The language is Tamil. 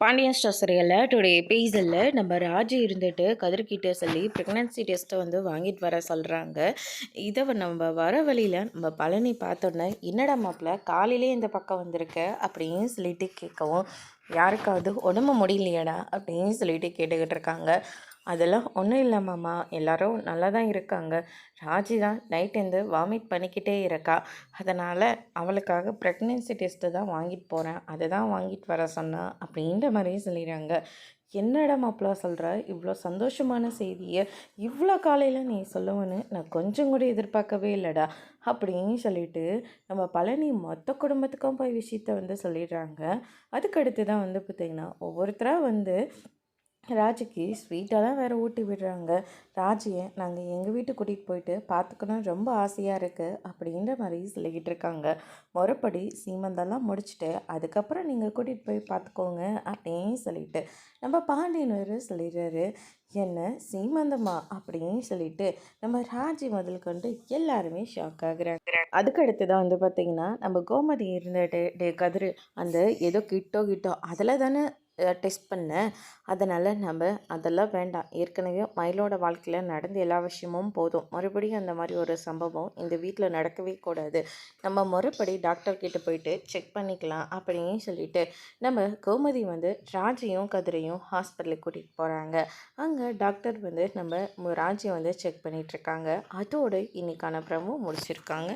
பாண்டியன் ஸ்டோர் சீரியலில் டுடே எபிசோடில் நம்ம ராஜி இருந்துட்டு கதிர்கிட்ட சொல்லி ப்ரெக்னன்சி டெஸ்ட்டை வாங்கிட்டு வர சொல்கிறாங்க. இதை நம்ம வர வழியில் நம்ம பழனி பார்த்தோன்னே என்னடா மாப்பிள்ள காலையிலே இந்த பக்கம் வந்திருக்க அப்படின்னு சொல்லிட்டு கேட்கவும், யாருக்காவது உடம்பு முடியலையாடா அப்படின்னு சொல்லிட்டு கேட்டுக்கிட்டு இருக்காங்க. அதெல்லாம் ஒன்றும் இல்லை மாமா, எல்லோரும் நல்லா தான் இருக்காங்க. ராஜி தான் நைட்டேருந்து வாமிட் பண்ணிக்கிட்டே இருக்கா. அதனால் அவளுக்காக ப்ரெக்னென்சி டெஸ்ட்டு தான் வாங்கிட்டு போகிறேன், அதை தான் வாங்கிட்டு வர சொன்னா அப்படின்ற மாதிரியே சொல்லிடுறாங்க. என்னடா மாப்பிள்ள சொல்கிற, இவ்வளோ சந்தோஷமான செய்தியை இவ்வளோ காலையில் நீ சொல்லுவேன்னு நான் கொஞ்சம் கூட எதிர்பார்க்கவே இல்லைடா அப்படின்னு சொல்லிட்டு நம்ம பழனி மொத்த குடும்பத்துக்கும் போய் விஷயத்த சொல்லிடுறாங்க. அதுக்கடுத்து தான் பார்த்திங்கன்னா ஒவ்வொருத்தராக ராஜிக்கு ஸ்வீட்டெல்லாம் வேறு ஊட்டி விடுறாங்க. ராஜியை நாங்கள் எங்கள் வீட்டுக்கு கூட்டிகிட்டு போயிட்டு பார்த்துக்கணும் ரொம்ப ஆசையாக இருக்குது அப்படின்ற மாதிரி சொல்லிக்கிட்டு இருக்காங்க. முறைப்படி சீமந்தெல்லாம் முடிச்சுட்டு அதுக்கப்புறம் நீங்கள் கூட்டிகிட்டு போய் பார்த்துக்கோங்க அப்படின்னு சொல்லிட்டு நம்ம பாண்டியனர் சொல்லிடுறாரு. என்ன சீமந்தமா அப்படின்னு சொல்லிட்டு நம்ம ராஜி முதல் கொண்டு எல்லாருமே ஷாக் ஆகுறாங்க. அதுக்கடுத்து தான் பார்த்திங்கன்னா நம்ம கோமதி இருந்துட்டு கதிர் அந்த ஏதோ கிட்டோ அதில் தானே டெஸ்ட் பண்ணேன், அதனால் நம்ம அதெல்லாம் வேண்டாம். ஏற்கனவே மயிலோட வாழ்க்கையில் நடந்த எல்லா விஷயமும் போதும். மறுபடியும் அந்த மாதிரி ஒரு சம்பவம் இந்த வீட்டில் நடக்கவே கூடாது. நம்ம முறைப்படி டாக்டர்கிட்ட போயிட்டு செக் பண்ணிக்கலாம் அப்படின்னு சொல்லிட்டு நம்ம கோமதி ராஜியும் கதிரையும் ஹாஸ்பிட்டலுக்கு கூட்டிகிட்டு போகிறாங்க. அங்கே டாக்டர் நம்ம ராஜியை செக் பண்ணிகிட்ருக்காங்க. அதோடு இன்றைக்கான ப்ரமோ முடிச்சிருக்காங்க.